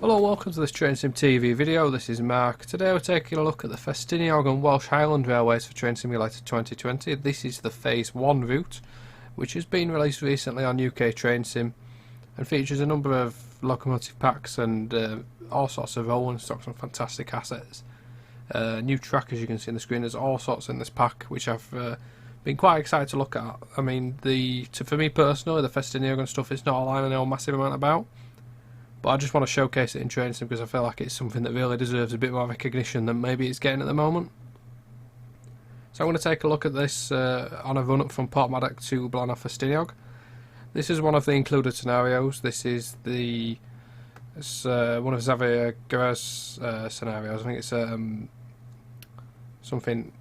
Hello, welcome to this Trainsim TV video. This is Mark. Today we're taking a look at the Ffestiniog and Welsh Highland Railways for Train Simulator 2020. This is the Phase 1 route, which has been released recently on UK Trainsim and features a number of locomotive packs and all sorts of rolling stock, some fantastic assets. New track, as you can see on the screen. There's all sorts in this pack, which I've been quite excited to look at. I mean, for me personally, the Ffestiniog and stuff is not a line I know a massive amount about. But I just want to showcase it in Trainsim because I feel like it's something that really deserves a bit more recognition than maybe it's getting at the moment. So I'm going to take a look at this on a run up from Porthmadog to Blaenau Ffestiniong. This is one of the included scenarios. This is one of Xavier Guerre's scenarios. I think it's something.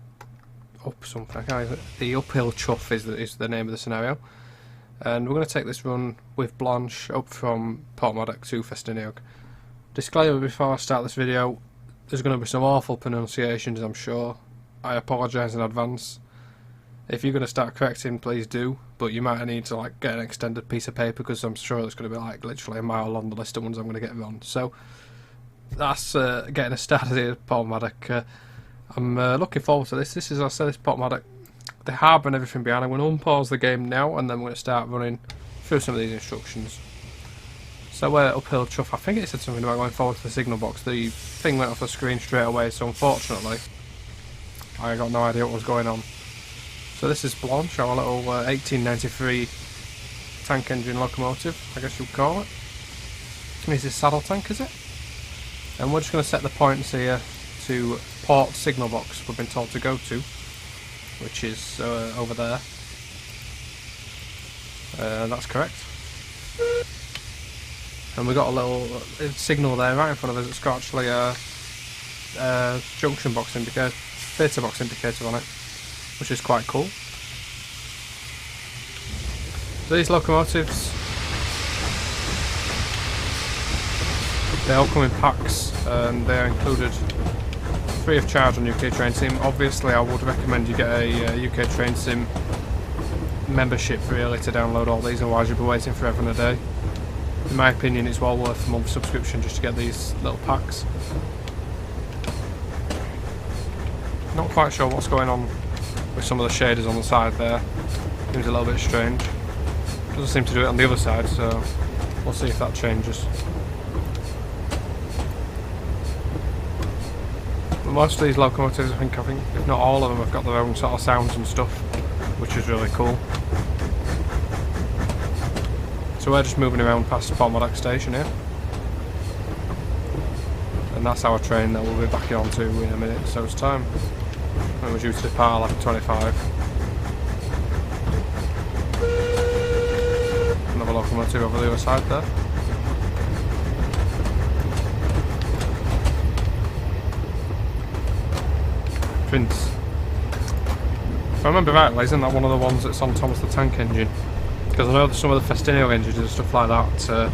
The uphill chuff is the name of the scenario. And we're going to take this run with Blanche up from Porthmadog to Ffestiniog. Disclaimer before I start this video, there's going to be some awful pronunciations, I'm sure. I apologise in advance. If you're going to start correcting, please do, but you might need to get an extended piece of paper because I'm sure it's going to be literally a mile long, the list of ones I'm going to get wrong. So that's getting us started here at Porthmadog. I'm looking forward to this. This is, as I said, this Porthmadog. The harbour and everything behind. I'm going to unpause the game now and then we're going to start running through some of these instructions. So uphill chuff, I think it said something about going forward to the signal box. The thing went off the screen straight away, so unfortunately I got no idea what was going on. So this is Blanche, our little 1893 tank engine locomotive, I guess you'd call it. This is saddle tank, is it? And we're just going to set the points here to port signal box we've been told to go to, which is over there. That's correct. And we've got a little signal there right in front of us. It's got actually a junction box indicator, theatre box indicator on it, which is quite cool. So these locomotives, they all come in packs and they're included free of charge on UK Trainsim. Obviously I would recommend you get a UK Trainsim membership really to download all these, otherwise you'll be waiting forever and a day. In my opinion it's well worth a month subscription just to get these little packs. Not quite sure what's going on with some of the shaders on the side there. Seems a little bit strange. Doesn't seem to do it on the other side, so we'll see if that changes. Most of these locomotives, I think if not all of them, have got their own sort of sounds and stuff, which is really cool. So we're just moving around past Porthmadog station here, and that's our train that we'll be backing onto in a minute, so it's time. And we're due to depart at 11:25. Another locomotive over the other side there. Vince. If I remember rightly, isn't that one of the ones that's on Thomas the Tank Engine? Because I know that some of the Ffestiniog engines and stuff like that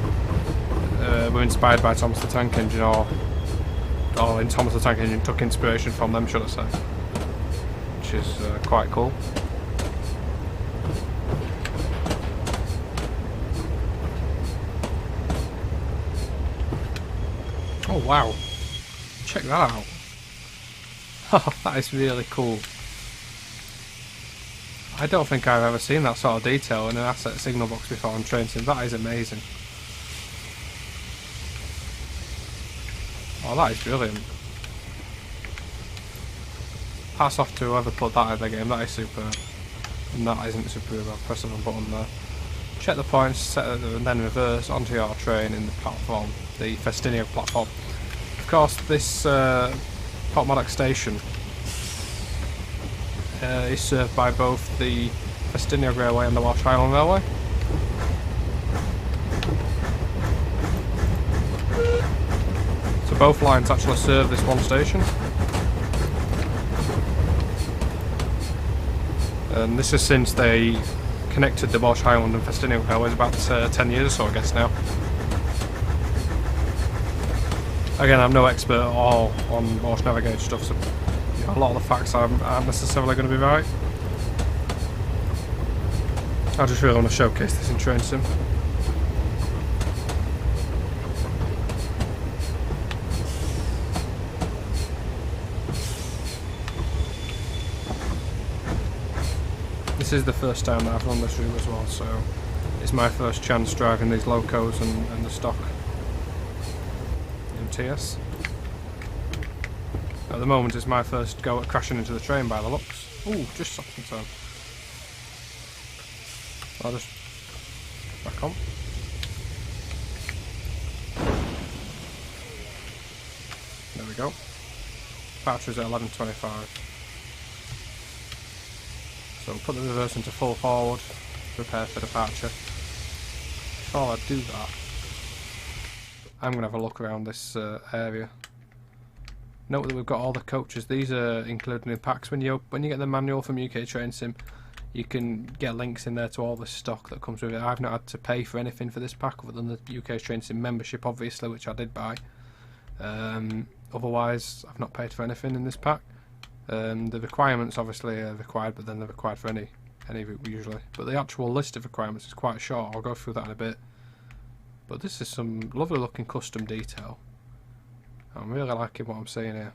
were inspired by Thomas the Tank Engine, or in Thomas the Tank Engine took inspiration from them, should I say. Which is quite cool. Oh wow, check that out. Oh, that is really cool. I don't think I've ever seen that sort of detail in an asset signal box before on Trainsim. That is amazing. Oh, that is brilliant. Hats off to whoever put that in the game. That is superb. And that isn't superb. I'll press the wrong button there. Check the points, set it, and then reverse onto your train in the platform, the Ffestiniog platform. Of course, this Porthmadog station is served by both the Ffestiniog Railway and the Welsh Highland Railway. So both lines actually serve this one station. And this is since they connected the Welsh Highland and Ffestiniog Railways about 10 years or so, I guess now. Again, I'm no expert at all on Welsh Navigator stuff, so a lot of the facts aren't necessarily going to be right. I just really want to showcase this in Trainsim. This is the first time that I've run this route as well, so it's my first chance driving these locos and the stock MTS. At the moment it's my first go at crashing into the train by the looks. Ooh, just stopped in time. I'll just back on. There we go. Battery's at 11.25. So put the reverse into full forward, prepare for departure. Before I do that, I'm going to have a look around this area. Note that we've got all the coaches. These are included in packs. When you get the manual from UK Trainsim, you can get links in there to all the stock that comes with it. I've not had to pay for anything for this pack other than the UK Trainsim membership, obviously, which I did buy. Otherwise, I've not paid for anything in this pack. The requirements obviously are required, but then they're required for any route usually. But the actual list of requirements is quite short. I'll go through that in a bit. But this is some lovely looking custom detail. I'm really liking what I'm seeing here.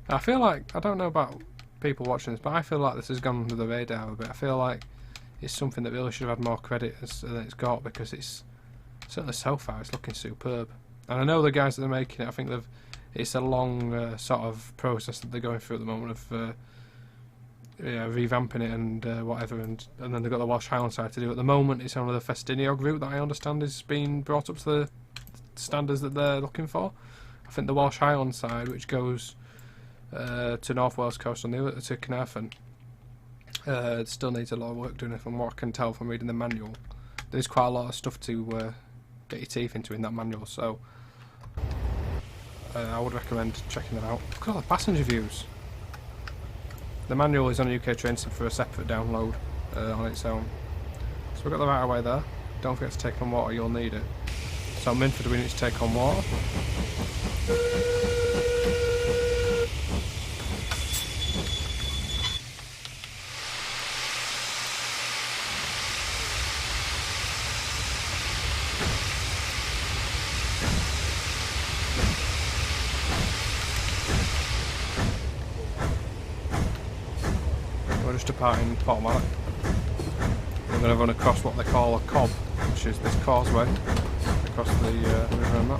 I feel like, I don't know about people watching this, but I feel like this has gone under the radar a bit. I feel like it's something that really should have had more credit than it's got, because it's certainly so far it's looking superb. And I know the guys that are making it, I think it's a long sort of process that they're going through at the moment of revamping it and whatever, and then they've got the Welsh Highland side to do. At the moment it's only the Ffestiniog route that I understand is being brought up to the standards that they're looking for. I think the Welsh Highland side, which goes to North Wales coast on the other to Carnarvon, still needs a lot of work doing it, from what I can tell from reading the manual. There's quite a lot of stuff to get your teeth into in that manual, so I would recommend checking that out. Look at all the passenger views. The manual is on UK Trainsim for a separate download on its own. So we've got the right of way there. Don't forget to take on water, you'll need it. So Minford, we need to take on water. We're just departing Porthmadog. We're going to run across what they call a cob, which is this causeway across the river and that.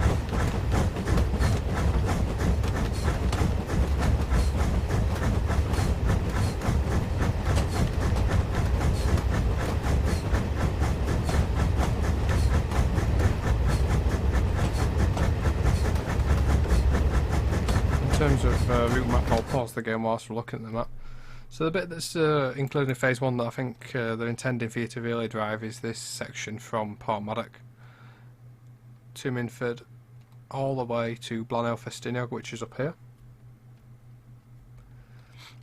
In terms of route map, I'll pause the game whilst we're looking at the map. So the bit that's included in Phase 1 that I think they're intending for you to really drive is this section from Porthmadog to Minford all the way to Blaenau Ffestiniong, which is up here.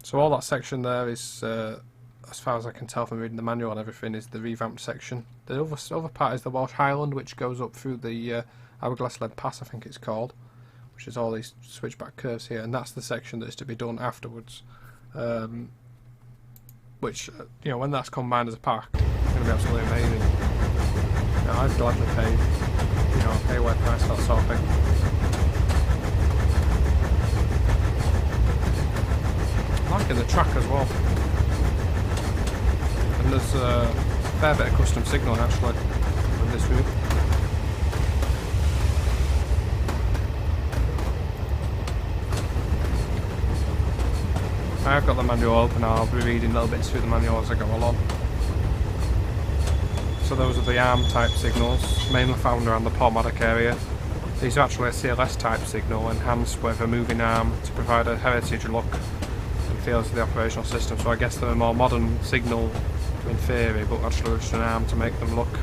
So all that section there is, as far as I can tell from reading the manual and everything, is the revamped section. The other part is the Welsh Highland, which goes up through the Hourglass Lead Pass, I think it's called, which is all these switchback curves here, and that's the section that is to be done afterwards. Which, you know, when that's combined as a pack, it's going to be absolutely amazing. Now, I'd gladly pay, you know, a pay-away price for that sort of thing. I'm liking the track as well. And there's a fair bit of custom signalling actually on this route. I've got the manual open, I'll be reading little bits through the manual as I go along. So those are the arm type signals, mainly found around the Porthmadog area. These are actually a CLS type signal, enhanced with a moving arm to provide a heritage look and feel to the operational system. So I guess they're a more modern signal in theory, but actually just an arm to make them look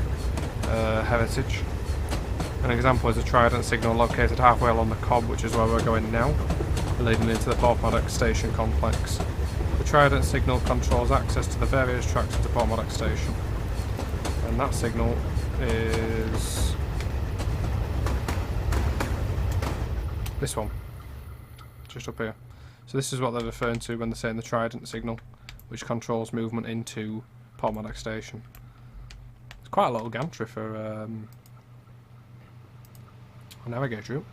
heritage. An example is a Trident signal located halfway along the cob, which is where we're going now, leading into the Porthmadog station complex. The Trident signal controls access to the various tracks of the Porthmadog station, and that signal is this one, just up here. So this is what they're referring to when they're saying the Trident signal, which controls movement into Porthmadog station. It's quite a little gantry for a navigator route.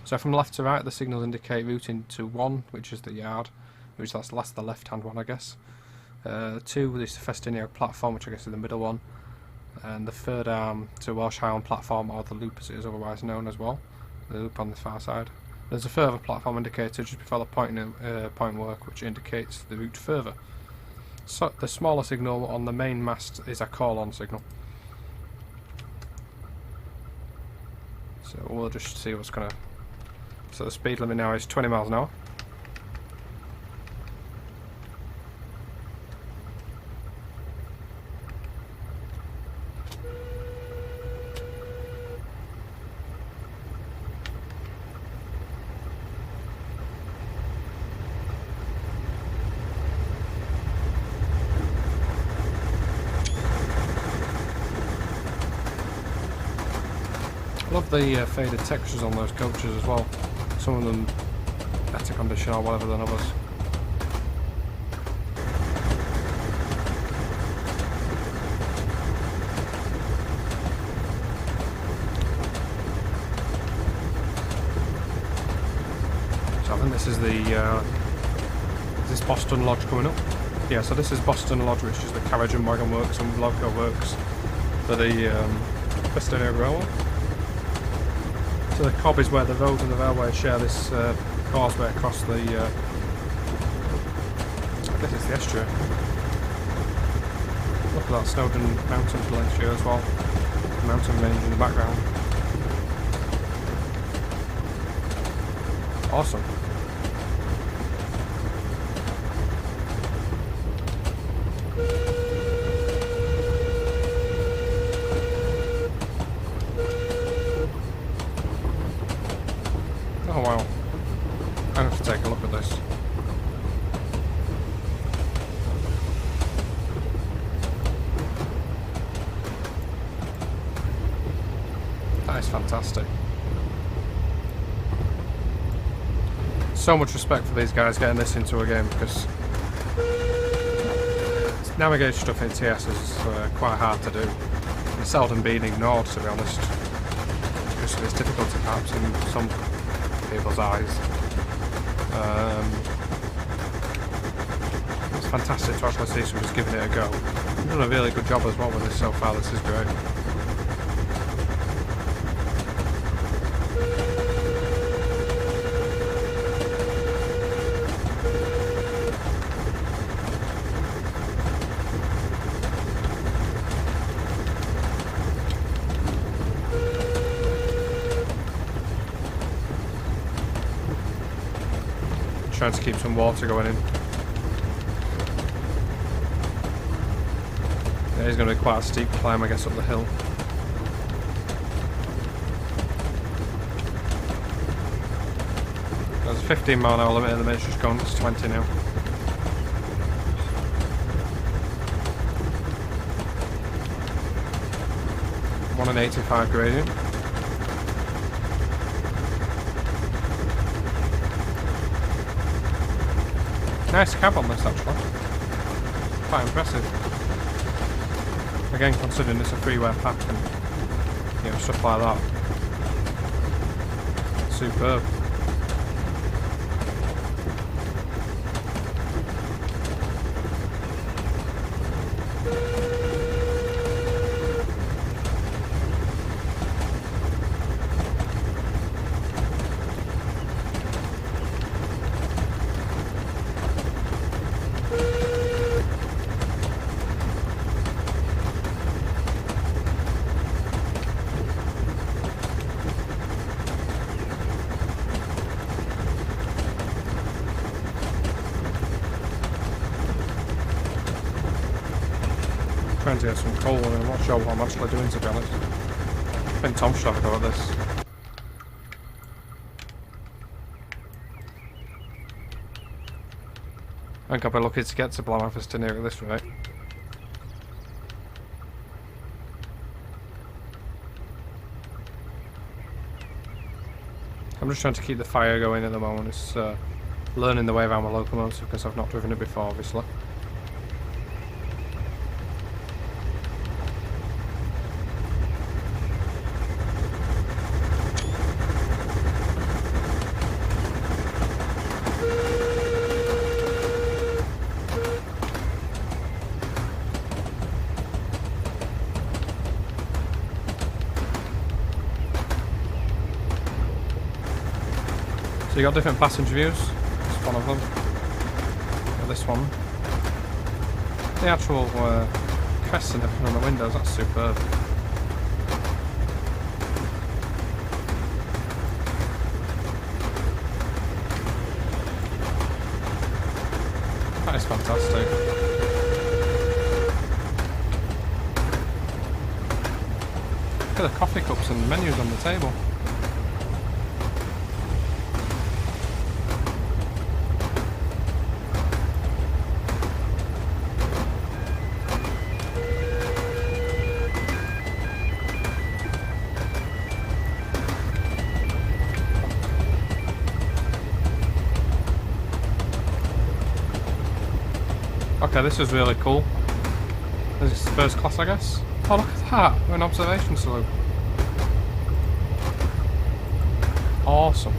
So from left to right, the signals indicate routing to 1, which is the yard, which that's the left-hand one, I guess. Two is the Ffestiniog platform, which I guess is the middle one, and the third arm to Welsh Highland platform, or the loop as it is otherwise known as well, the loop on the far side. There's a further platform indicator just before the point work, which indicates the route further. So the smaller signal on the main mast is a call-on signal. So we'll just see what's gonna. So the speed limit now is 20 miles an hour. I love the faded textures on those coaches as well. Some of them better condition or whatever than others. So I think this is is this Boston Lodge coming up? Yeah, so this is Boston Lodge, which is the carriage and wagon works and loco works for the Ffestiniog Railway. So the Cobb is where the road and the railway share this causeway across the, I guess it's the estuary. Look at that Snowdon Mountains Wales here as well, the mountain range in the background. Awesome. Oh wow, I'm going to have to take a look at this. That is fantastic. So much respect for these guys getting this into a game, because navigation stuff in TS is quite hard to do. It's seldom being ignored, to be honest, because of its difficulty perhaps in some people's eyes. It's fantastic to actually see someone just giving it a go. You've done a really good job as well with this so far. This is great. Trying to keep some water going in. It is going to be quite a steep climb, I guess, up the hill. There's a 15 mile an hour limit at the minute, it's just gone, it's 20 now. One and 85 gradient. Nice cab on this actually, quite impressive. Again, considering it's a freeware pack and stuff like that. Superb. Trying to get some coal, and I'm not sure what I'm actually doing, to be honest. I think Tom should have a go at this. I think I'll be lucky to get to Blaenau Ffestiniong at this rate. I'm just trying to keep the fire going at the moment. It's learning the way around my locomotive because I've not driven it before, obviously. you got different passenger views. That's one of them. Got this one. The actual crest and everything on the windows, that's superb. That is fantastic. Look at the coffee cups and menus on the table. Okay, this is really cool. This is first class, I guess. Oh, look at that! We're an observation salute. Awesome.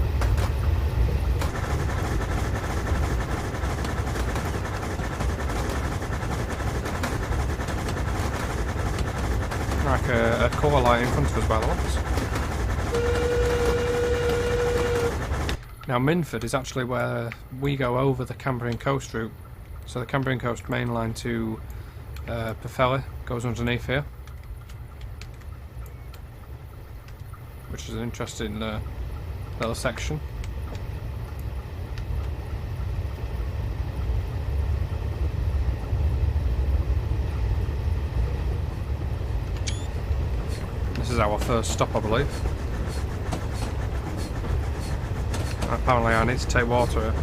Like a colour light in front of us by the looks. Now, Minford is actually where we go over the Cambrian Coast route. So the Cambrian Coast main line to Pwllheli goes underneath here, which is an interesting little section. This is our first stop, I believe. Apparently I need to take water here.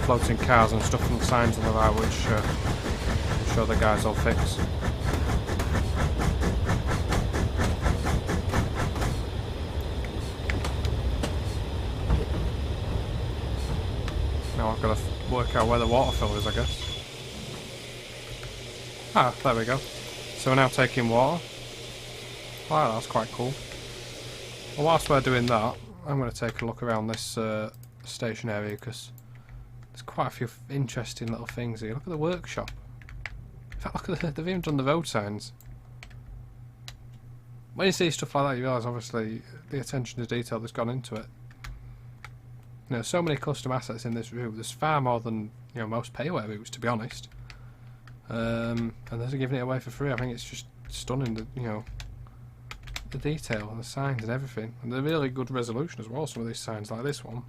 Floating cars and stuff and signs on the right, which I'm sure the guys will fix. Now I've got to work out where the waterfill is, I guess. Ah, there we go. So we're now taking water. Wow, that's quite cool. Well, whilst we're doing that, I'm going to take a look around this station area, because there's quite a few interesting little things here. Look at the workshop. In fact, look at they've even done the road signs. When you see stuff like that, you realise obviously the attention to detail that's gone into it. You know, so many custom assets in this route. There's far more than, you know, most payware routes, to be honest. And they're giving it away for free. I think it's just stunning. You know, the detail and the signs and everything, and they're really good resolution as well. Some of these signs, like this one.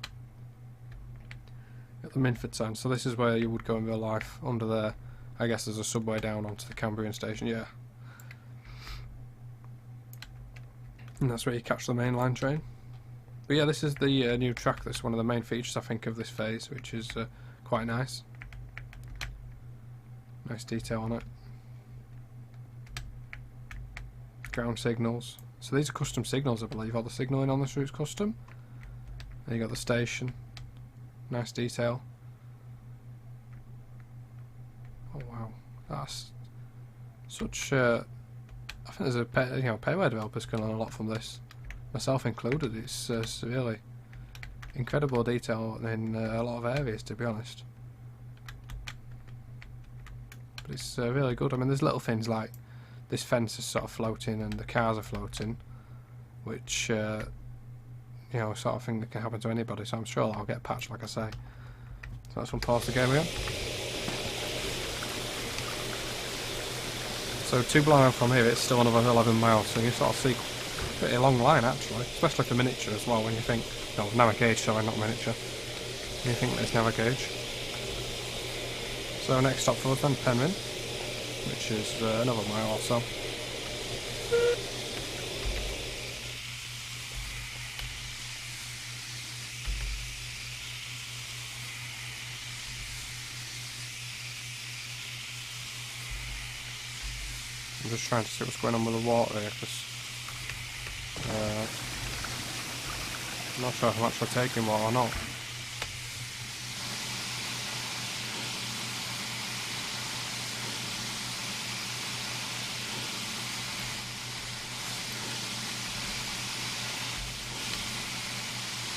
Got the Minford sign, so this is where you would go in real life. Under there, I guess there's a subway down onto the Cambrian station, yeah. And that's where you catch the main line train. But yeah, this is the new track. That's one of the main features, I think, of this phase, which is quite nice. Nice detail on it. Ground signals. So these are custom signals, I believe. All the signalling on this route's custom. Then you got the station. Nice detail. Oh wow, that's such. I think there's a payware developers can learn a lot from this, myself included. It's really incredible detail in a lot of areas, to be honest. But it's really good. I mean, there's little things like this fence is sort of floating and the cars are floating, which. You know, sort of thing that can happen to anybody, so I'm sure I'll get patched, like I say. So that's one pause the game again. So to Blaenau from here, it's still another 11 miles, so you sort of see a pretty long line actually, especially for miniature as well, when you think, no, narrow gauge, sorry, not miniature. You think that it's narrow gauge. So next stop for us then, Penryn, which is another mile or so. I'm just trying to see what's going on with the water here, because I'm not sure if I'm actually taking water or not.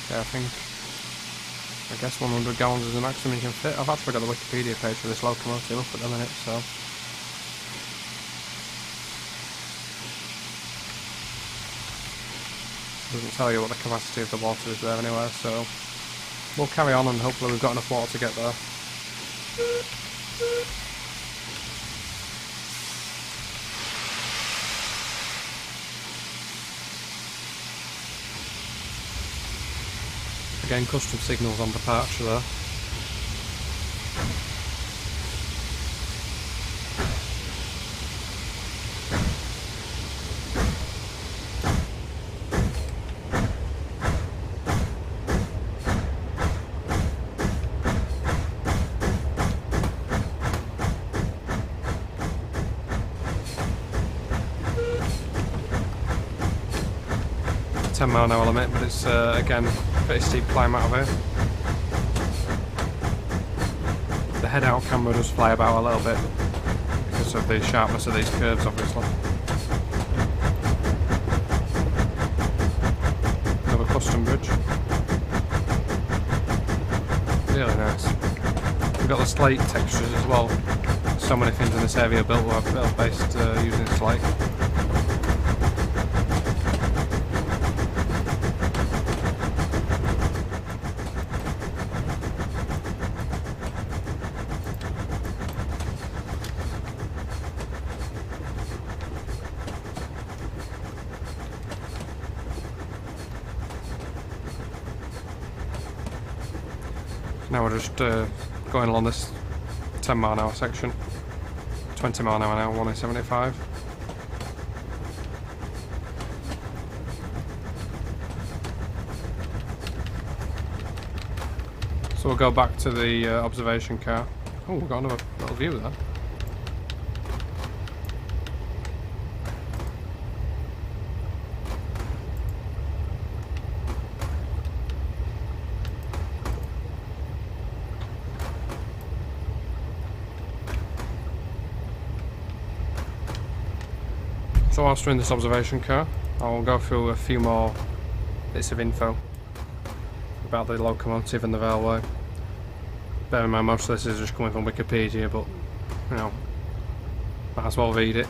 Yeah, I guess 100 gallons is the maximum you can fit. I've actually got the Wikipedia page for this locomotive up at the minute, so... Doesn't tell you what the capacity of the water is there anywhere, so... We'll carry on and hopefully we've got enough water to get there. Again, custom signals on departure there. £10-mile-an-hour limit, but it's again pretty steep climb out of here. The head out camera does fly about a little bit because of the sharpness of these curves, obviously. Another custom bridge. Really nice. We've got the slate textures as well. So many things in this area built based using slate. Now we're just going along this 10-mile-an-hour section. 20-mile-an-hour now, 175. So we'll go back to the observation car. Oh, we've got another little view there. So whilst we're in this observation car, I'll go through a few more bits of info about the locomotive and the railway. Bear in mind most of this is just coming from Wikipedia, but you know, might as well read it.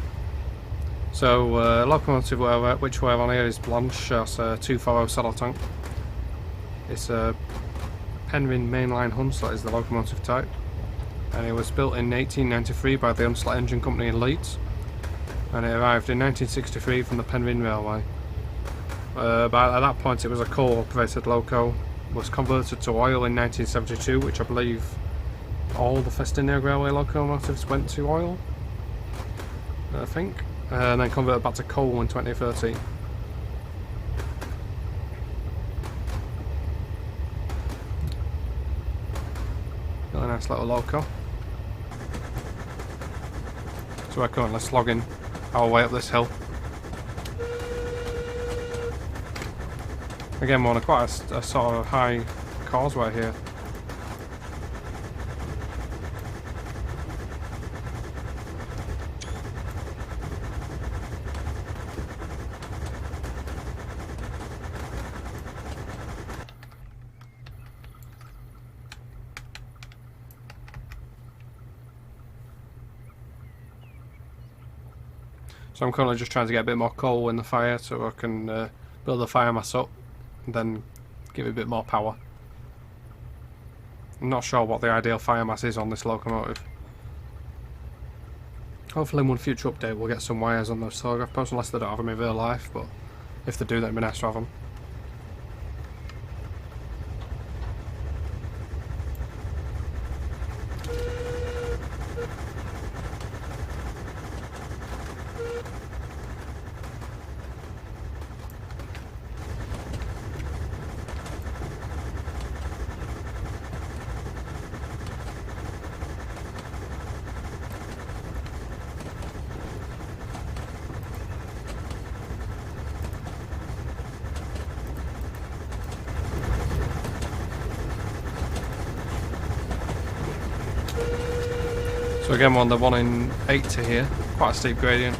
So locomotive which we have on here is Blanche, that's a 240 saddle tank. It's a Penryn mainline Hunslet is the locomotive type, and it was built in 1893 by the Hunslet Engine Company in Leeds. And it arrived in 1963 from the Penryn Railway. But at that point it was a coal-operated loco, was converted to oil in 1972, which I believe all the Ffestiniog Railway locomotives went to oil, I think, and then converted back to coal in 2013. Really nice little loco. So we're currently slogging our way up this hill. Again, we're on quite a sort of high causeway here. So I'm currently just trying to get a bit more coal in the fire so I can build the fire mass up and then give it a bit more power. I'm not sure what the ideal fire mass is on this locomotive. Hopefully in one future update we'll get some wires on those telegraph posts, unless they don't have them in real life, but if they do, that'd be nice to have them. So again, we're on the 1 in 80 here, quite a steep gradient.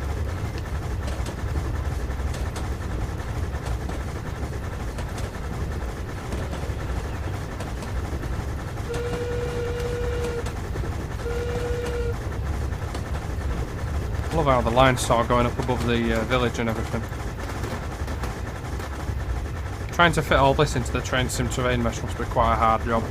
I love how the lines start going up above the village and everything. Trying to fit all this into the Trainsim terrain mesh must be quite a hard job.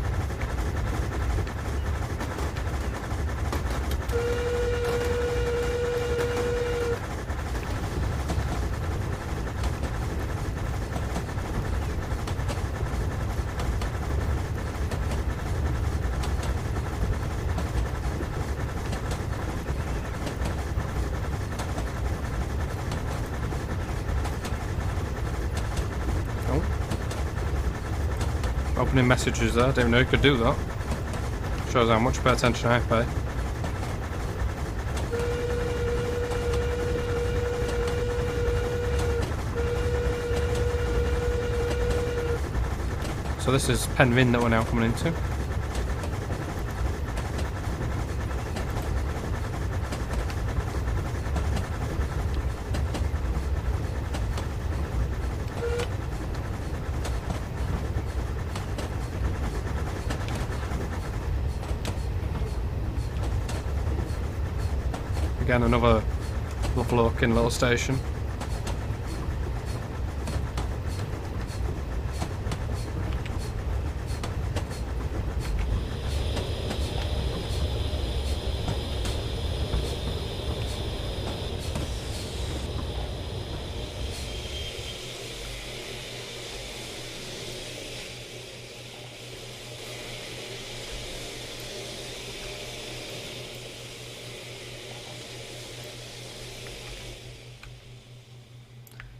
Opening messages there, didn't know you could do that. Shows how much pay attention I pay. So this is Penryn that we're now coming into. Again, another lovely looking little station.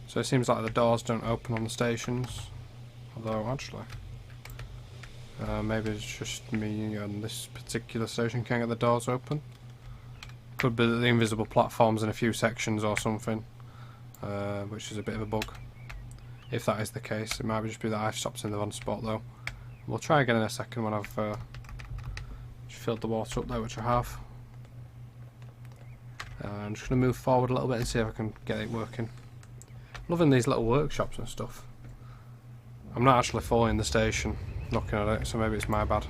So it seems like the doors don't open on the stations, although actually, maybe it's just me and this particular station can't get the doors open. Could be that the invisible platform's in a few sections or something, which is a bit of a bug. If that is the case, it might just be that I've stopped in the wrong spot though. We'll try again in a second when I've filled the water up there, which I have. I'm just going to move forward a little bit and see if I can get it working. Loving these little workshops and stuff. I'm not actually following the station, looking at it, so maybe it's my bad.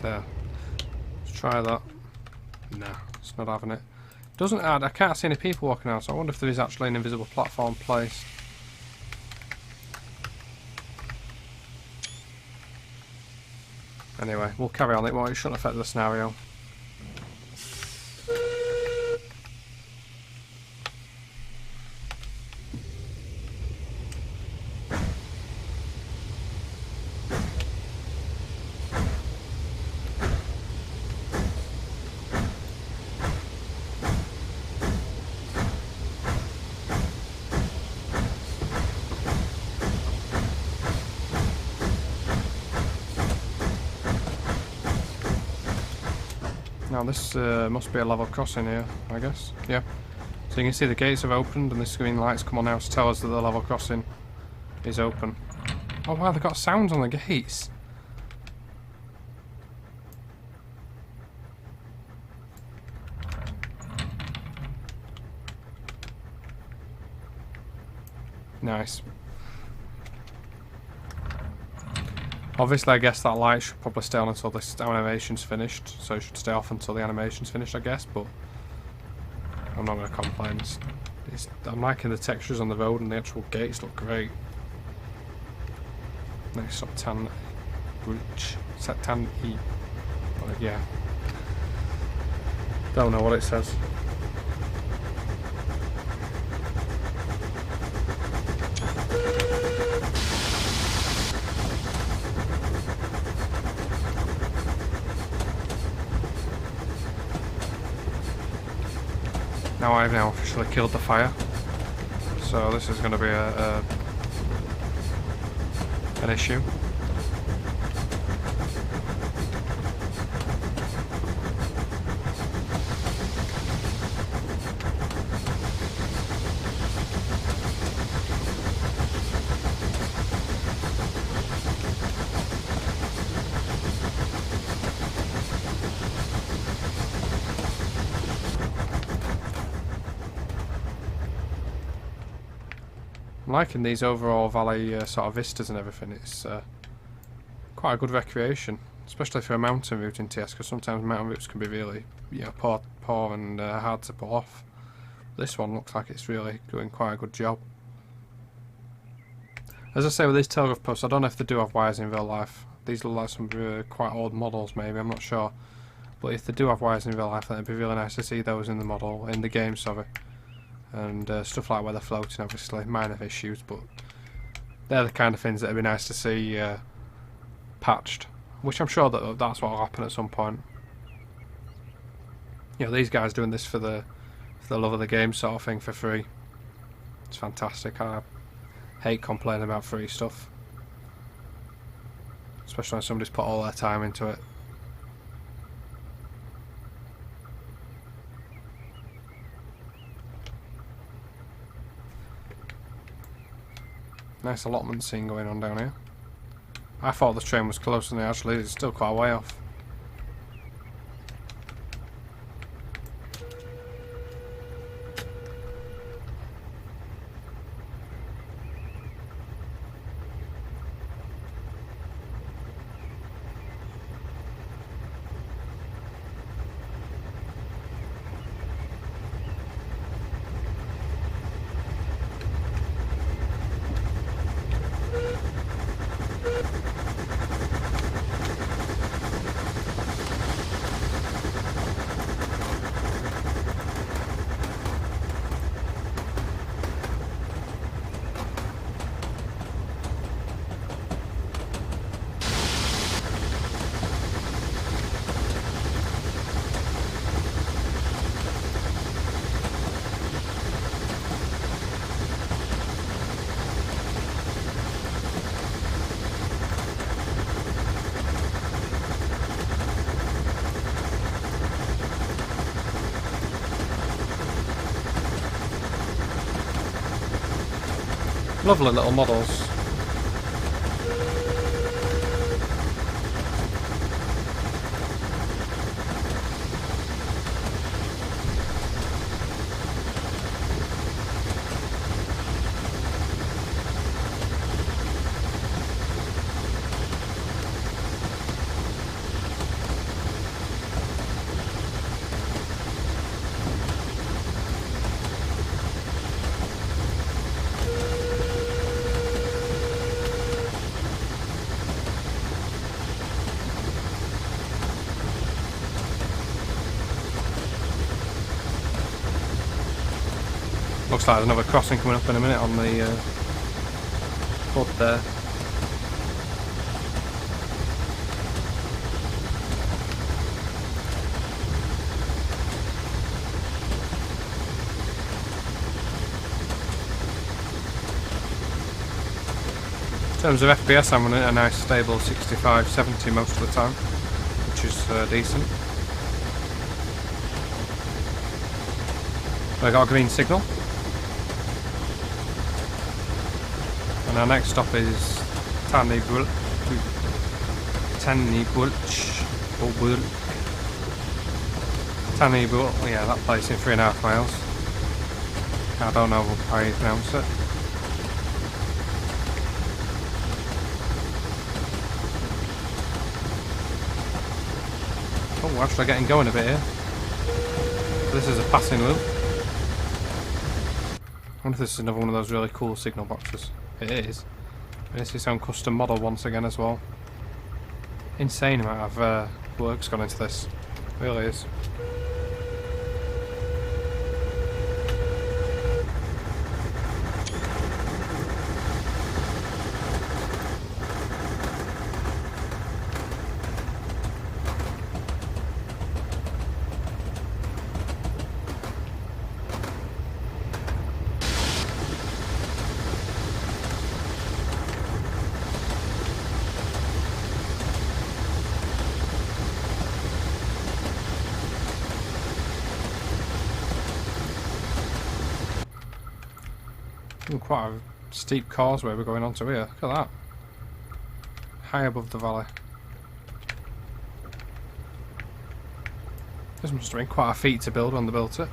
There. Let's try that. Nah, it's not having it. Doesn't add. I can't see any people walking out, so I wonder if there is actually an invisible platform placed. Anyway, we'll carry on. It shouldn't affect the scenario. Now this must be a level crossing here, I guess. Yeah. So you can see the gates have opened and the green lights come on now to tell us that the level crossing is open. Oh wow, they've got sounds on the gates. Nice. Obviously, I guess that light should probably stay on until this animation's finished, so it should stay off until the animation's finished, I guess, but I'm not going to complain. I'm liking the textures on the road and the actual gates look great. Nice sort of tan bridge. Is that tan E? But yeah. Don't know what it says. Now I've officially killed the fire, so this is going to be an issue. I'm liking these overall valley sort of vistas and everything. It's quite a good recreation, especially for a mountain route in TS, because sometimes mountain routes can be really, you know, poor and hard to pull off. This one looks like it's really doing quite a good job. As I say with these telegraph posts, I don't know if they do have wires in real life. These look like some quite old models maybe, I'm not sure. But if they do have wires in real life, then it'd be really nice to see those in the game, sorry. And stuff like where they're floating, obviously, minor issues, but they're the kind of things that would be nice to see patched. Which I'm sure that's what will happen at some point. You know, these guys doing this for the love of the game sort of thing for free. It's fantastic. I hate complaining about free stuff, especially when somebody's put all their time into it. Nice allotment scene going on down here. I thought the train was closer than it actually is. It's still quite a way off. Lovely little models. Looks like there's another crossing coming up in a minute on the flood there. In terms of FPS, I'm on a nice stable 65-70 most of the time, which is decent. I got a green signal. And our next stop is Ffestiniog Railway. Yeah, that place in 3.5 miles. I don't know how you pronounce it. Oh, we're actually getting going a bit here. This is a passing loop. I wonder if this is another one of those really cool signal boxes. It is. It's its own custom model once again as well. Insane amount of work's gone into this. It really is. Quite a steep causeway we're going onto here. Look at that. High above the valley. This must have been quite a feat to build when they built it.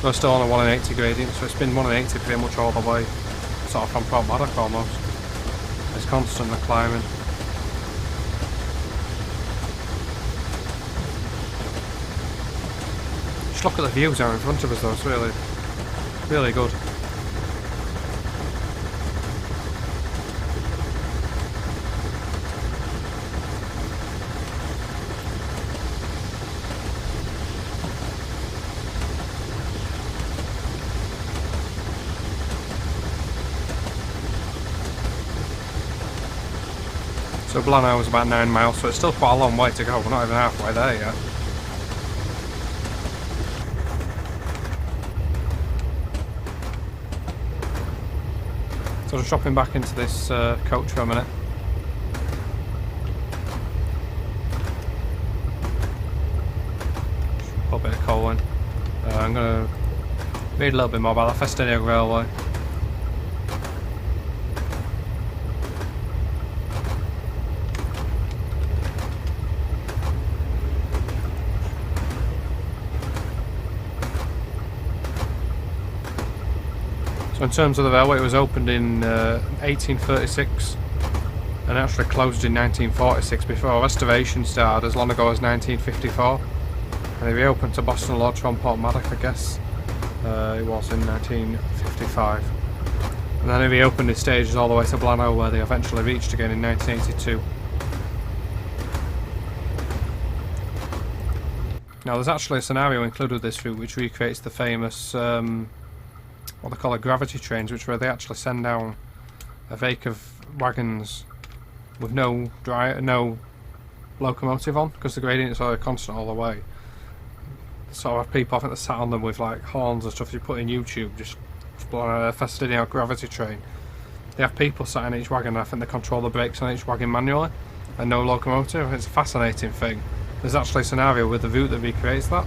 We're still on a 1 in 80 gradient, so it's been 1 in 80 pretty much all the way, sort of from Porthmadog almost. It's constantly climbing. Just look at the views out in front of us though, it's really, really good. So Blaenau was about 9 miles, so it's still quite a long way to go. We're not even halfway there yet. So just dropping back into this coach for a minute. Put a bit of coal in. I'm going to read a little bit more about the Ffestiniog Railway. So in terms of the railway, it was opened in 1836 and actually closed in 1946 before restoration started as long ago as 1954. And it reopened to Boston Lodge from Porthmadog, I guess. It was in 1955. And then it reopened its stages all the way to Blaenau, where they eventually reached again in 1982. Now there's actually a scenario included with this route which recreates the famous what they call gravity trains, which where they actually send down a vake of wagons with no locomotive on, because the gradients are constant all the way. So I have people, I think, that sat on them with like horns and stuff. You put in YouTube, just Ffestiniog gravity train. They have people sat in each wagon, and I think they control the brakes on each wagon manually, and no locomotive. It's a fascinating thing. There's actually a scenario with the route that recreates that.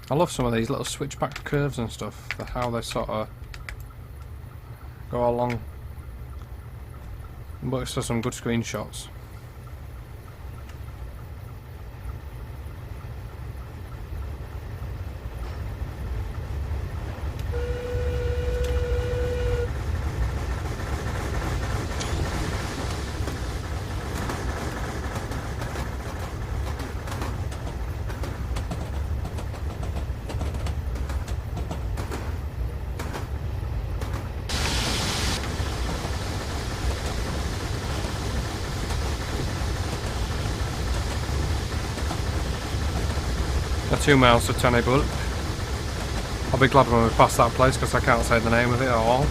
I love some of these little switchback curves and stuff, how they sort of go along. Works for some good screenshots. Now 2 miles to Ffestiniog. I'll be glad when we pass that place because I can't say the name of it at all.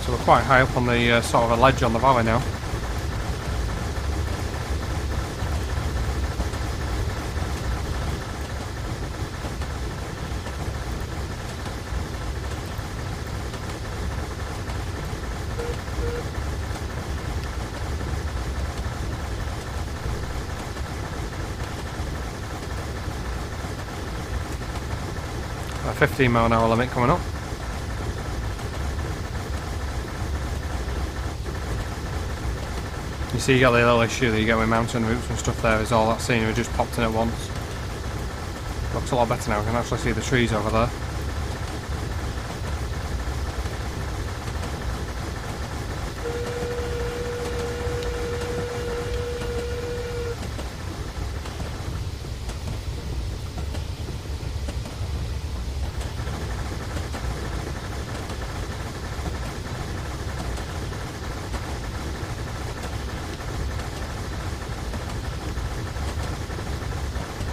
So we're quite high up on the sort of a ledge on the valley now. A 15-mile-an-hour limit coming up. You see, you got the little issue that you get with mountain routes and stuff. There is all that scenery just popped in at once. Looks a lot better now. I can actually see the trees over there.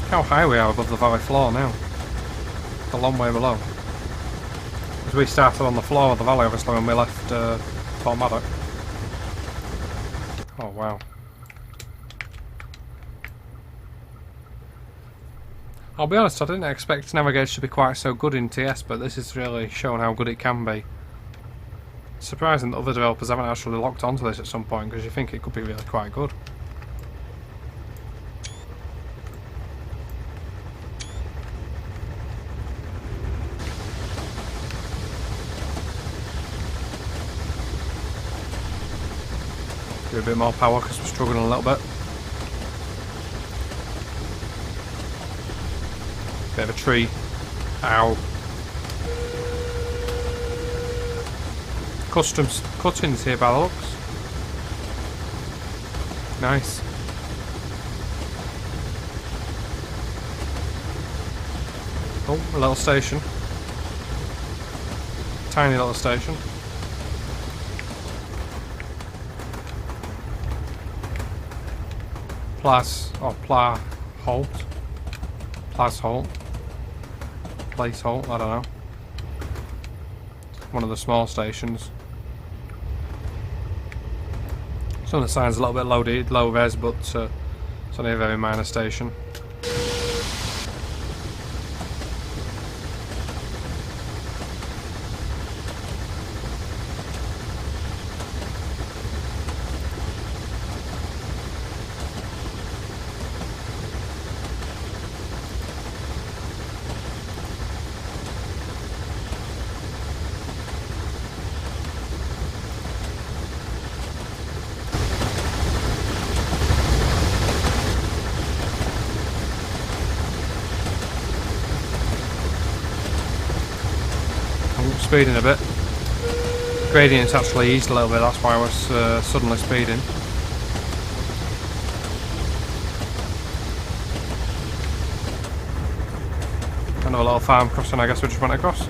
How high we are above the valley floor now. It's a long way below. As we started on the floor of the valley, obviously, when we left Porthmadog. Oh wow. I'll be honest, I didn't expect navigation to be quite so good in TS, but this is really showing how good it can be. It's surprising that other developers haven't actually locked onto this at some point, because you think it could be really quite good. Give it a bit more power because we're struggling a little bit. Bit of a tree. Ow. Customs cuttings here by the looks. Nice. Oh, a little station. Tiny little station. Pla halt. Place halt, I don't know. One of the small stations. Some of the signs a little bit low res, but it's only a very minor station. Speeding a bit. Gradient's actually eased a little bit, that's why I was suddenly speeding. Another little farm crossing, I guess we just went across.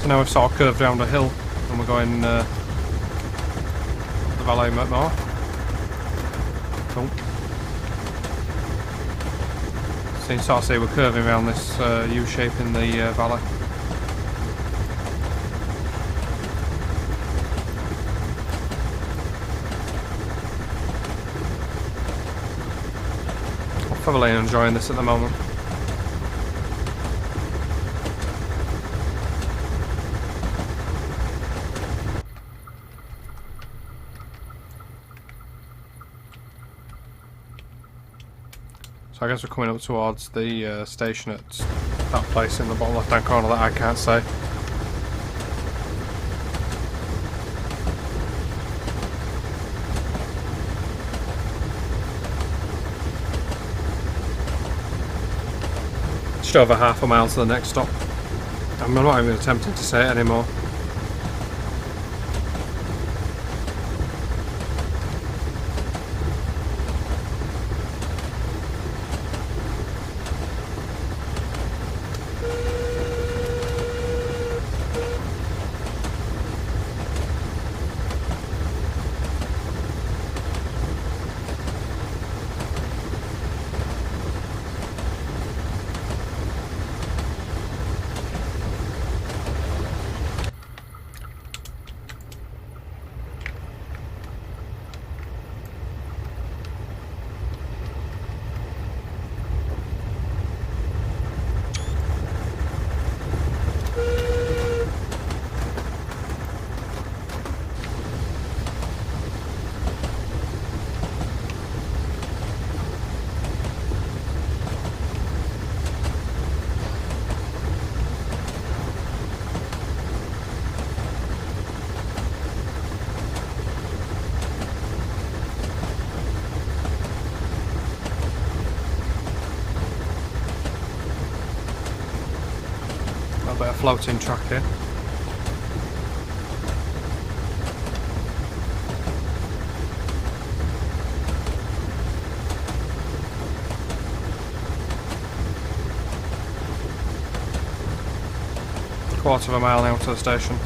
So now we've sort of curved round a hill and we're going up the valley a bit more. Cool. So you can sort of see we're curving around this U shape in the valley. I'm thoroughly enjoying this at the moment. So I guess we're coming up towards the station at that place in the bottom left hand corner that I can't say. Just over half a mile to the next stop. I'm not even attempting to say it anymore. A bit of floating track here. quarter of a mile now to the station.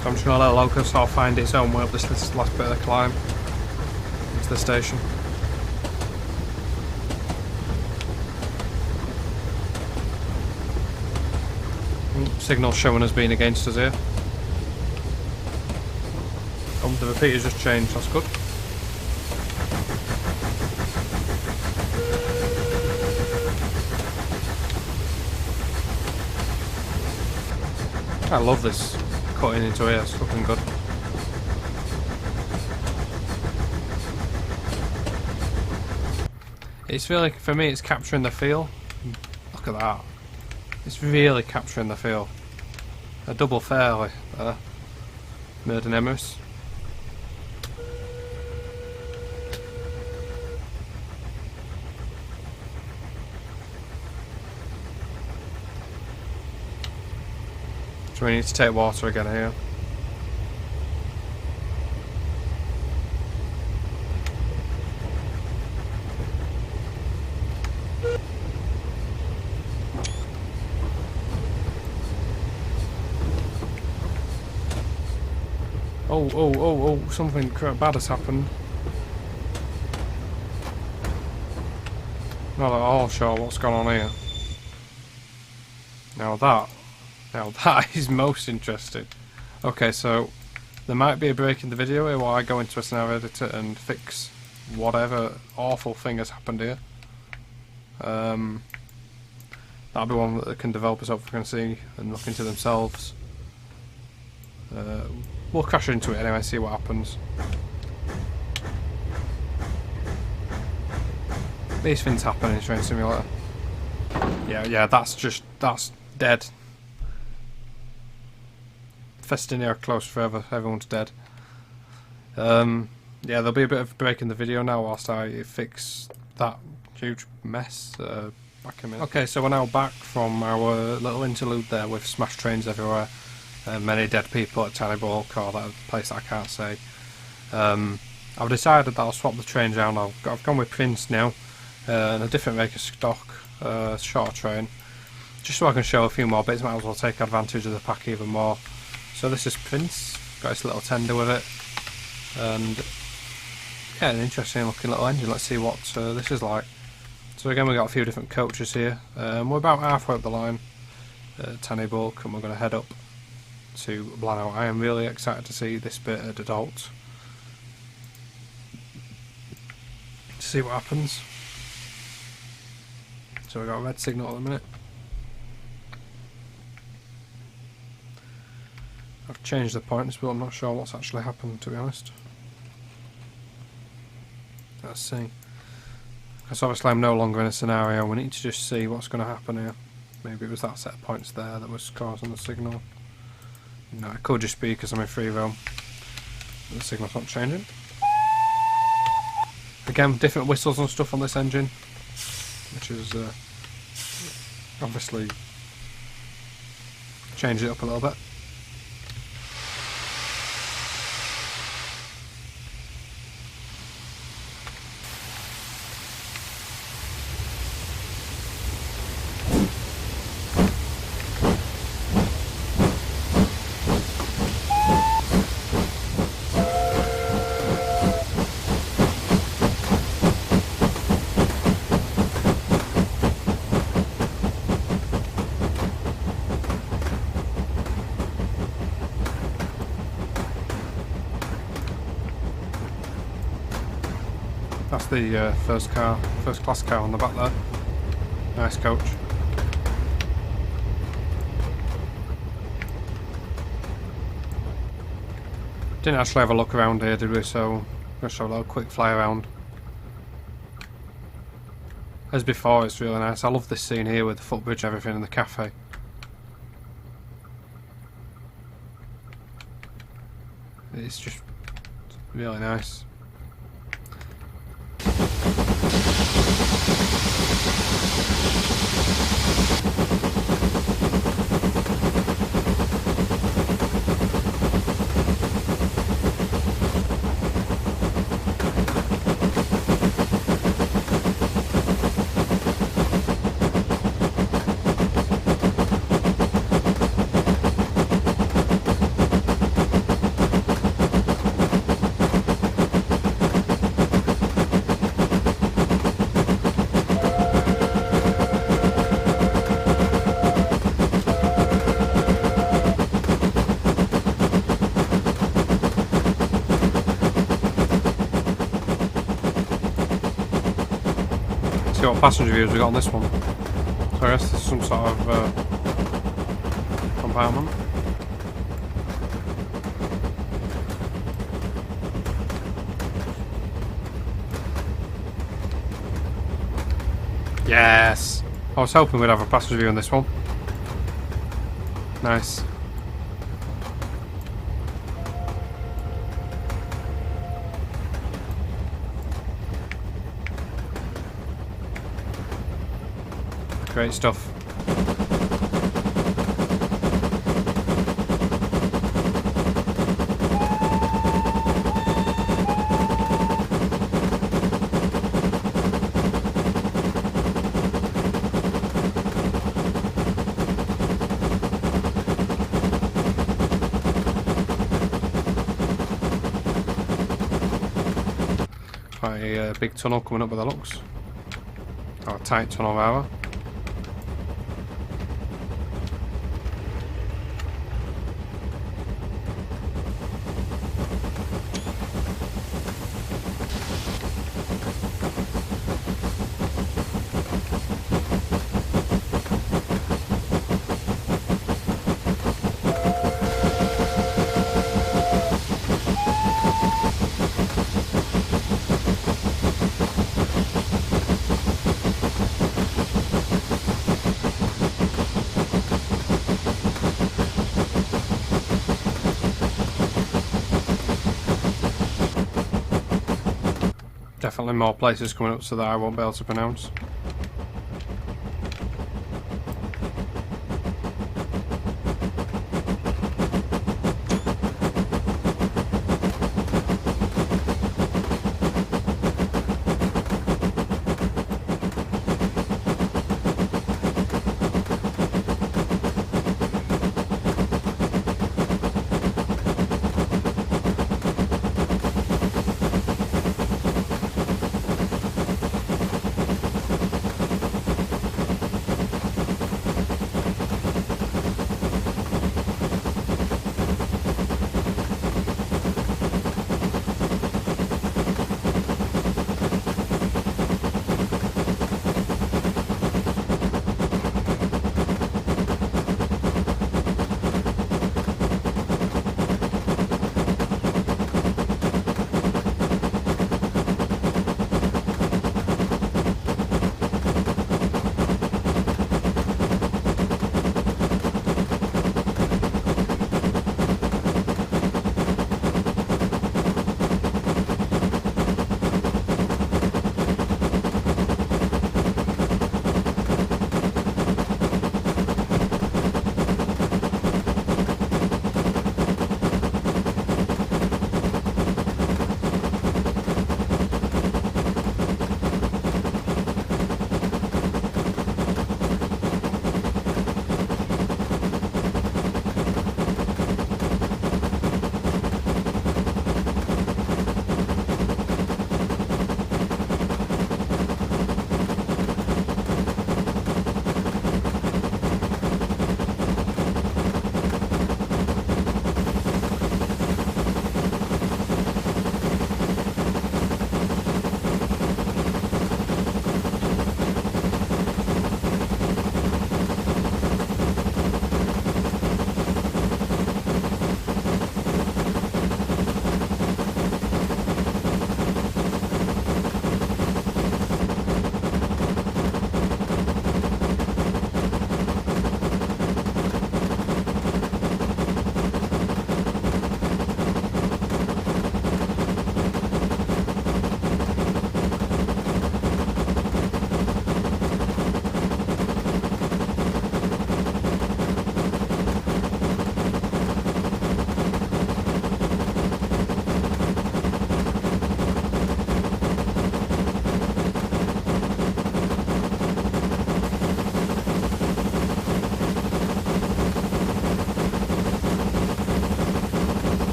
So I'm just going to let the local sort of find its own way up this last bit of the climb into the station. Signal showing us being against us here. Oh, the repeater's just changed, that's good. I love this cutting into here, it's looking good. It's really, for me, it's capturing the feel. Look at that. It's really capturing the feel. A double fairway there. Murden Emirates. So we need to take water again here. Oh, something bad has happened. Not at all sure what's going on here. Now that is most interesting. Okay, so there might be a break in the video here while I go into a scenario editor and fix whatever awful thing has happened here. That'll be one that the developers hopefully can see and look into themselves. We'll crash into it anyway, see what happens. These things happen in Train Simulator. Yeah, that's dead. Ffestiniog closed forever, everyone's dead. Yeah, there'll be a bit of a break in the video now whilst I fix that huge mess back in a minute. Okay, so we're now back from our little interlude there with smashed trains everywhere. Many dead people at Tiny Bulk, or that place that I can't say. I've decided that I'll swap the trains around. I've gone with Prince now, and a different make of stock, shorter train, just so I can show a few more bits. Might as well take advantage of the pack even more. So this is Prince, got his little tender with it, and yeah, an interesting looking little engine. Let's see what this is like. So again, we've got a few different coaches here. We're about halfway up the line, Tiny Bulk, and we're going to head up to Blaenau. I am really excited to see this bit at adult, to see what happens. So we've got a red signal at the minute. I've changed the points, but I'm not sure what's actually happened, to be honest. Let's see. Because obviously I'm no longer in a scenario, we need to just see what's going to happen here. Maybe it was that set of points there that was causing the signal. No, it could just be because I'm in free roam. The signal's not changing. Again, different whistles and stuff on this engine, which is obviously changed it up a little bit. That's the first class car on the back there. Nice coach. Didn't actually have a look around here, did we? So just have a little quick fly around. As before, it's really nice. I love this scene here with the footbridge and everything in the cafe. It's just really nice. See what passenger views we got on this one. So I guess there's some sort of compartment. Yes! I was hoping we'd have a passenger view on this one. Nice. Great stuff. Quite a big tunnel coming up by the looks. Or a tight tunnel rather. Definitely more places coming up so that I won't be able to pronounce.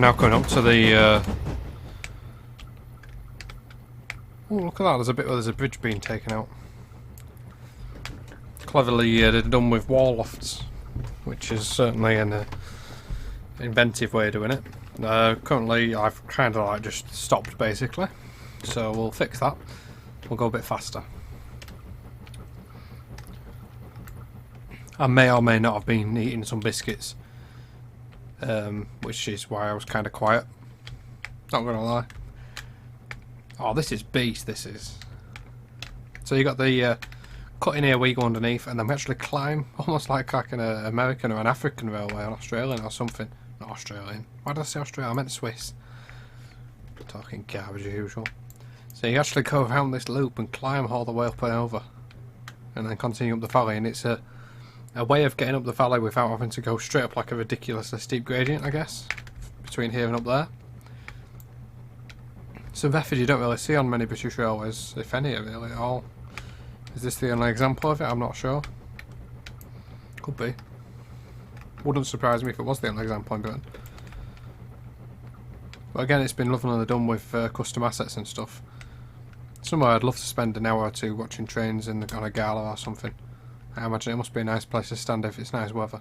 now coming up to the... Oh, look at that, there's a bit where there's a bridge being taken out. Cleverly they're done with wall lofts, which is certainly an inventive way of doing it. Currently I've kind of like just stopped basically, so we'll fix that. We'll go a bit faster. I may or may not have been eating some biscuits, which is why I was kind of quiet. Not gonna lie. Oh, this is beast, this is. So you got the cut in here where you go underneath, and then we actually climb, almost like an American or an African railway, or Australian or something. Not Australian. Why did I say Australian? I meant Swiss. Talking garbage as usual. So you actually go around this loop and climb all the way up and over, and then continue up the valley, and it's a way of getting up the valley without having to go straight up like a ridiculously steep gradient, I guess, between here and up there. Some method you don't really see on many British railways, if any, really, at all. Is this the only example of it? I'm not sure. Could be. Wouldn't surprise me if it was the only example in Britain. But again, it's been lovely done with custom assets and stuff. Somewhere I'd love to spend an hour or two watching trains on a gala or something. I imagine it must be a nice place to stand if it's nice weather.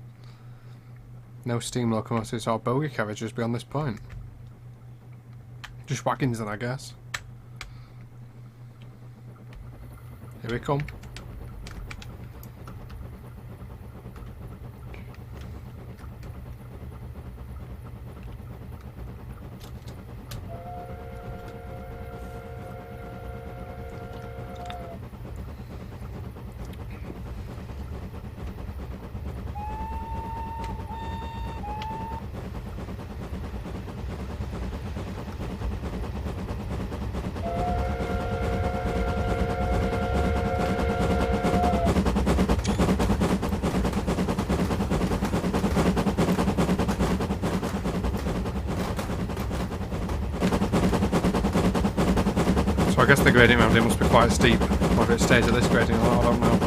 No steam locomotives or bogie carriages beyond this point. Just wagons then, I guess. Here we come. I guess the gradient around here must be quite steep, whether it stays at this gradient or not, I don't know.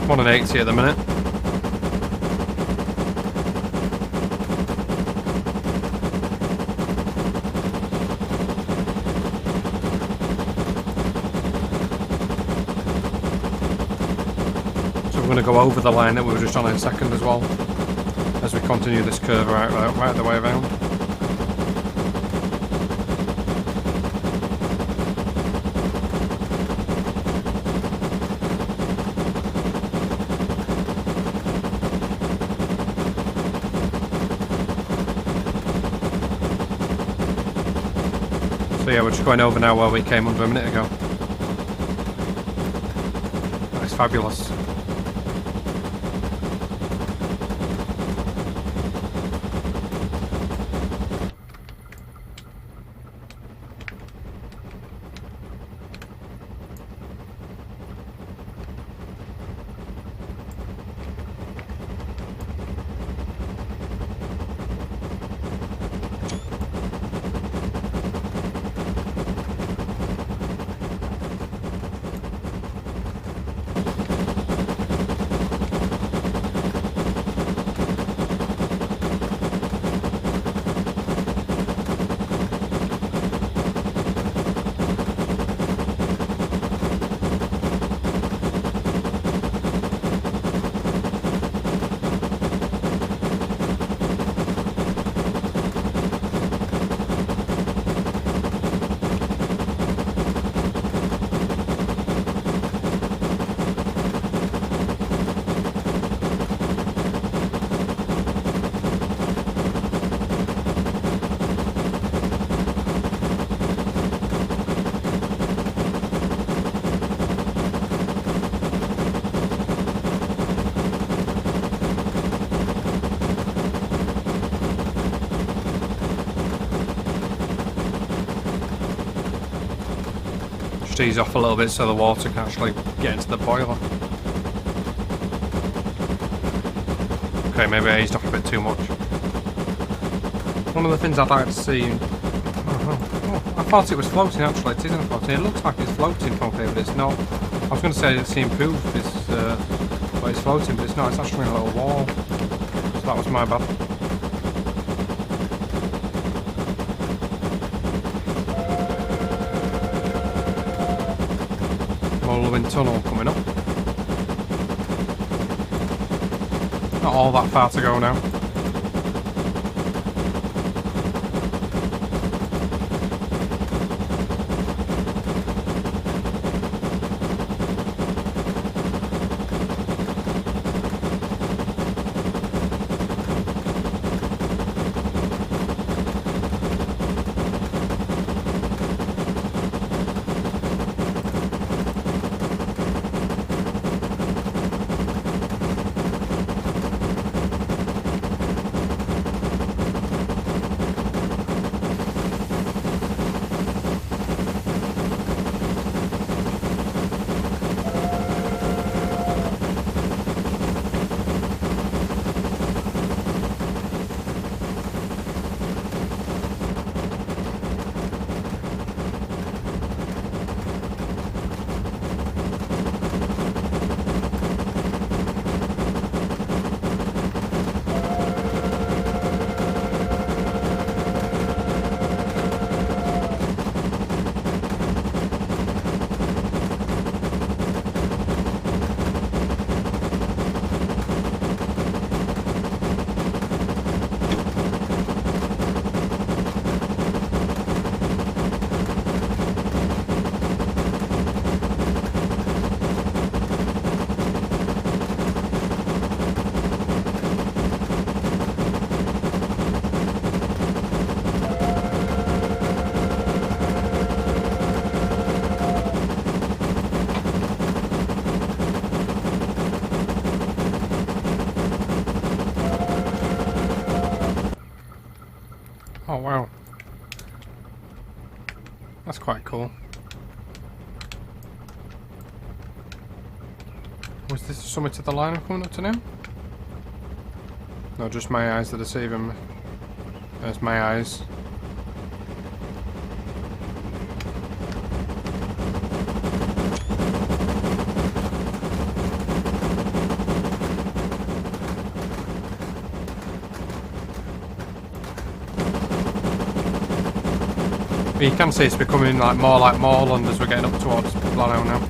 I'm on an 80 at the minute. We're going to go over the line that we were just on in a second as well, as we continue this curve right the way around. So yeah, we're just going over now where we came under a minute ago. That's fabulous. Just ease off a little bit so the water can actually get into the boiler. Okay, maybe I eased off a bit too much. One of the things I'd like to see... I thought it was floating actually, it isn't floating. It looks like it's floating from here, but it's not. I was going to say it's improved, but it's floating, but it's not. It's actually a little wall. So that was my bad. Mulwin Tunnel coming up. Not all that far to go now. Oh wow, that's quite cool. Was this the summit of the line I'm coming up to now? No, just my eyes that are deceiving me. There's my eyes. You can see it's becoming more like moorland as we're getting up towards Blaenau now.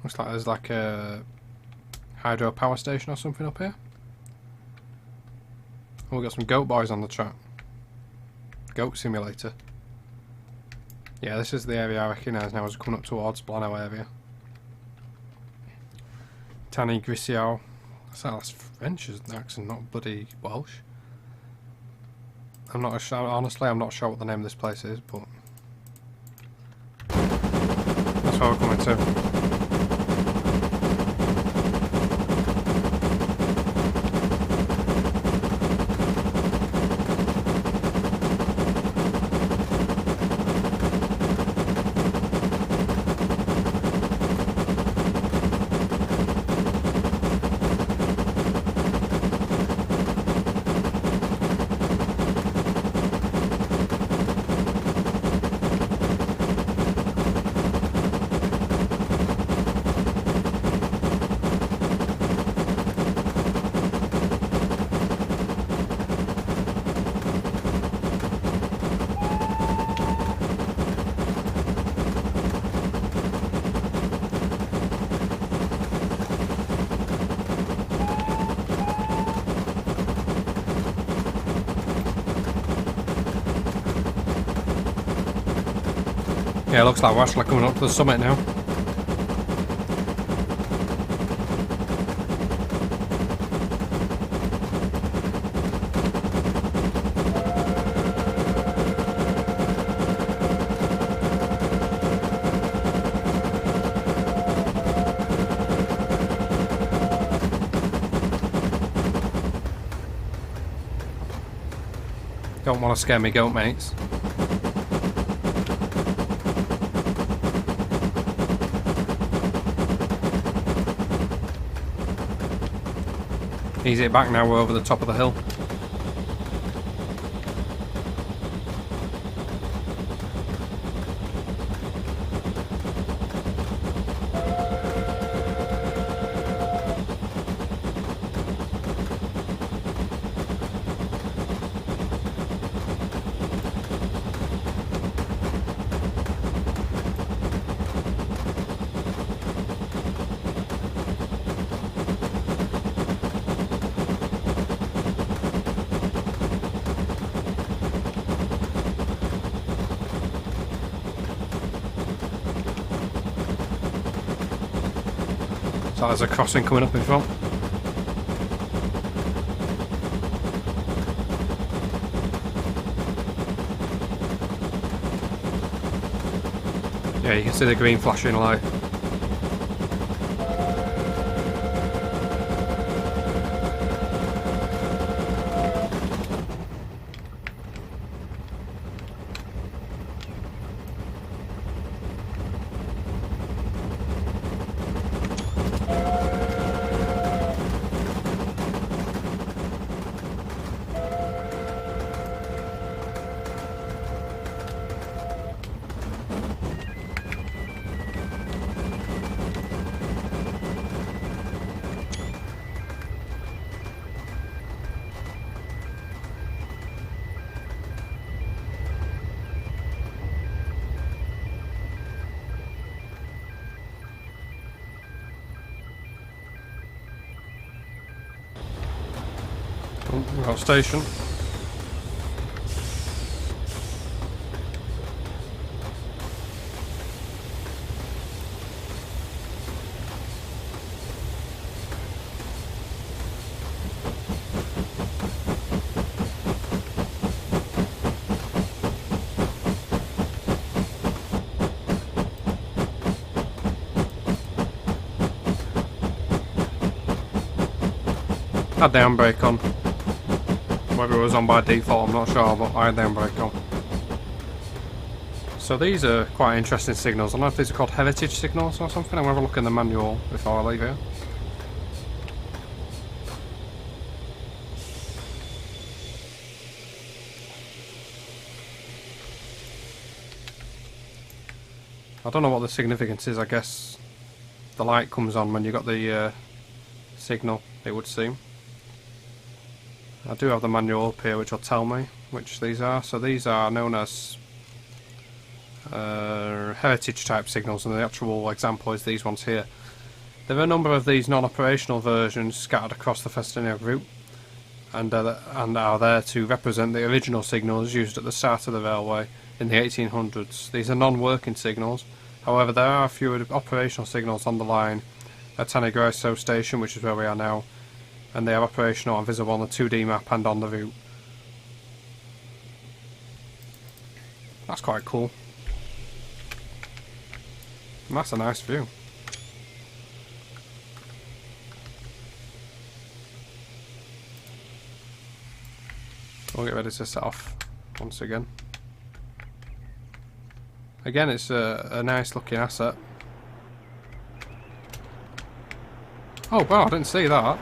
Looks like there's like a hydro power station or something up here. Oh, we've got some goat boys on the track. Goat simulator. Yeah, this is the area I recognise now as we're coming up towards Blaenau area. Tanny Grisiau. That's French accent, not bloody Welsh. I'm not sure, honestly, I'm not sure what the name of this place is, but that's where we're coming to. Yeah, it looks like we're actually coming up to the summit now. Don't want to scare me goat mates. Easy it back now, we're over the top of the hill. So there's a crossing coming up in front. Yeah, you can see the green flashing light. We've got a station. Had the handbrake on. Whether it was on by default, I'm not sure, but I had the handbrake on. So these are quite interesting signals. I don't know if these are called heritage signals or something. I'm going to have a look in the manual before I leave here. I don't know what the significance is. I guess the light comes on when you got the signal, it would seem. I do have the manual up here which will tell me which these are. So these are known as heritage type signals, and the actual example is these ones here. There are a number of these non-operational versions scattered across the Ffestiniog route, and are there to represent the original signals used at the start of the railway in the 1800s. These are non-working signals. However, there are a few operational signals on the line at Ffestiniog station, which is where we are now, and they are operational and visible on the 2D map and on the route. That's quite cool. And that's a nice view. We'll get ready to set off once again. Again, it's a nice looking asset. Oh wow, I didn't see that.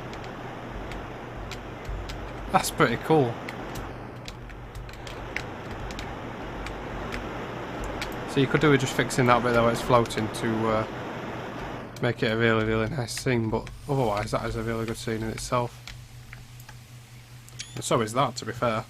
That's pretty cool. So you could do with just fixing that bit there where it's floating to make it a really, really nice scene, but otherwise that is a really good scene in itself. And so is that, to be fair.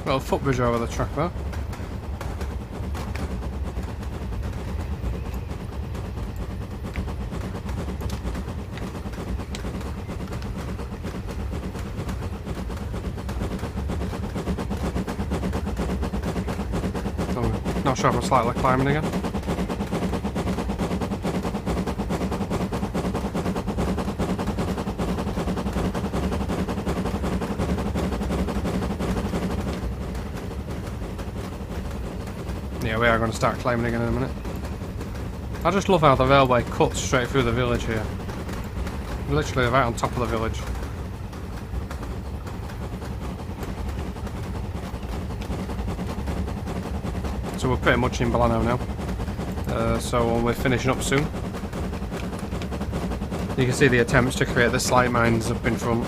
Little footbridge over the track there. Not sure if I'm slightly climbing again. Yeah, we are going to start climbing again in a minute. I just love how the railway cuts straight through the village here. Literally right on top of the village. So we're pretty much in Blaenau now. So we're finishing up soon. You can see the attempts to create the slime mines up in front.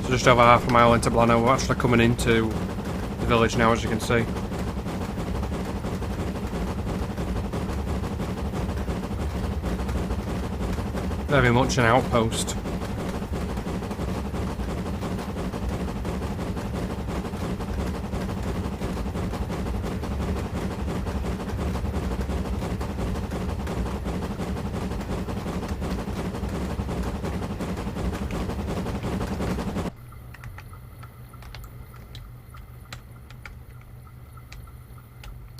Just over half a mile into Blaenau. We're actually coming into the village now, as you can see. Very much an outpost.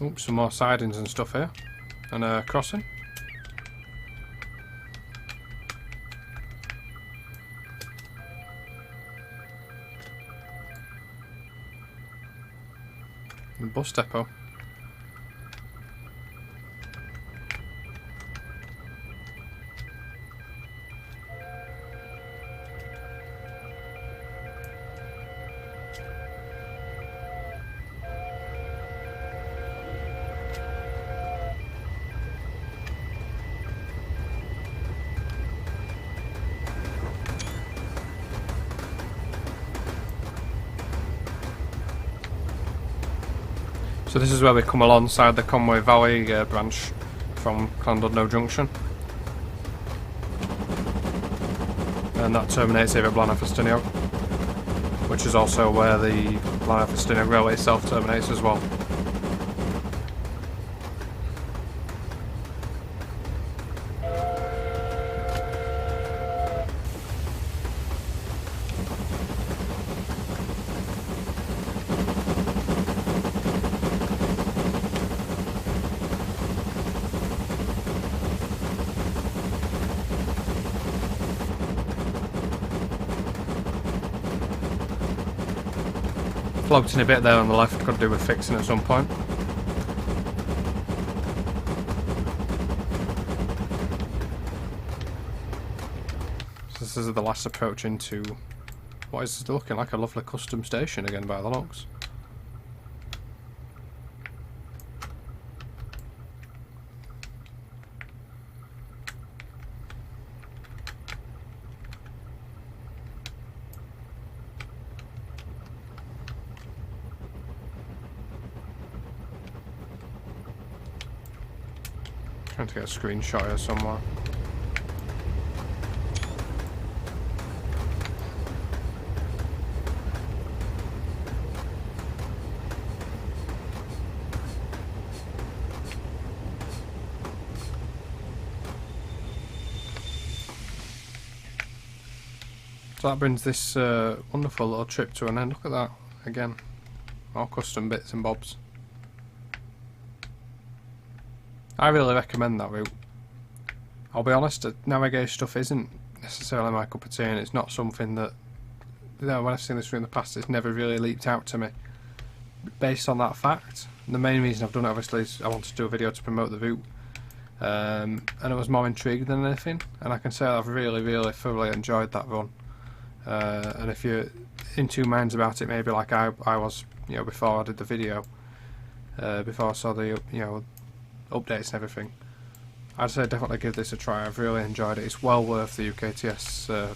Oops, some more sidings and stuff here. And a crossing. And bus depot. So this is where we come alongside the Conway Valley branch from Llandudno Junction. And that terminates here at Blaenau Ffestiniog, which is also where the Blaenau Ffestiniog Railway itself terminates as well. Floating a bit there on the left, could do with fixing at some point. So this is the last approach into what is looking like a lovely custom station again by the looks. Trying to get a screenshot here somewhere. So that brings this wonderful little trip to an end. Look at that again, all custom bits and bobs. I really recommend that route. I'll be honest, navigation stuff isn't necessarily my cup of tea, and it's not something that, you know, when I've seen this route in the past, it's never really leaped out to me. Based on that fact, the main reason I've done it obviously is I wanted to do a video to promote the route, and it was more intrigued than anything, and I can say I've really thoroughly enjoyed that run. And if you're in two minds about it, maybe like I was, you know, before I did the video, before I saw the, you know, updates and everything, I'd say definitely give this a try. I've really enjoyed it. It's well worth the UKTS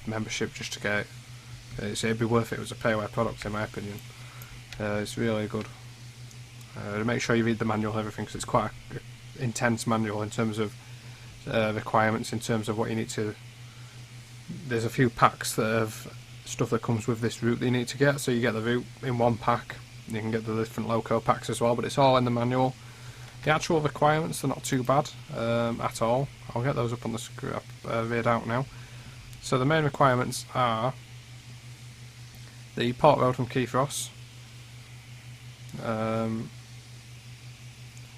membership just to get it. It'd be worth it as a payware product in my opinion. It's really good. Make sure you read the manual and everything, because it's quite an intense manual in terms of requirements, in terms of what you need to. There's a few packs that have stuff that comes with this route that you need to get, so you get the route in one pack. You can get the different loco packs as well, but it's all in the manual. The actual requirements are not too bad at all. I'll get those up on the screen, read out now. So the main requirements are the Port Road from Keyfross,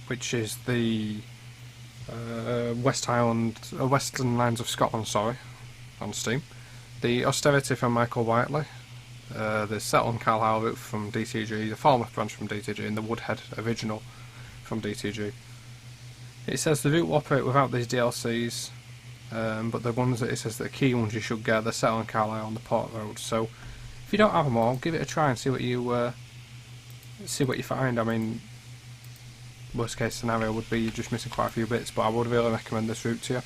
which is the Western Lines of Scotland, sorry, on Steam. The Austerity from Michael Whiteley, the Settle Carlisle route from DTG, the former branch from DTG, and the Woodhead original from DTG. It says the route will operate without these DLCs, but the ones that it says the key ones you should get, the Settle and Carlisle on the Port Road. So if you don't have them all, give it a try and see what you find. I mean, worst case scenario would be you're just missing quite a few bits, but I would really recommend this route to you.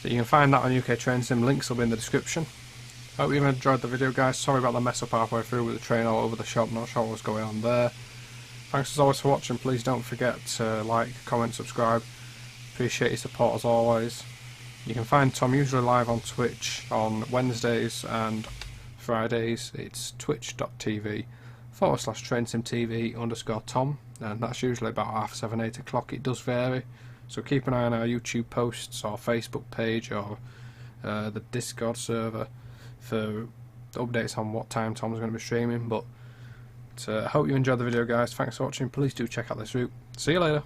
So you can find that on UK Trainsim. Links will be in the description. Hope you've enjoyed the video, guys. Sorry about the mess up halfway through with the train all over the shop. Not sure what was going on there. Thanks as always for watching. Please don't forget to like, comment, subscribe. Appreciate your support as always. You can find Tom usually live on Twitch on Wednesdays and Fridays. It's twitch.tv/TrainSimTV_Tom, and that's usually about 7:30, 8 o'clock. It does vary, so keep an eye on our YouTube posts or Facebook page or the Discord server for updates on what time Tom's going to be streaming. But I hope you enjoyed the video, guys. Thanks for watching. Please do check out this route. See you later.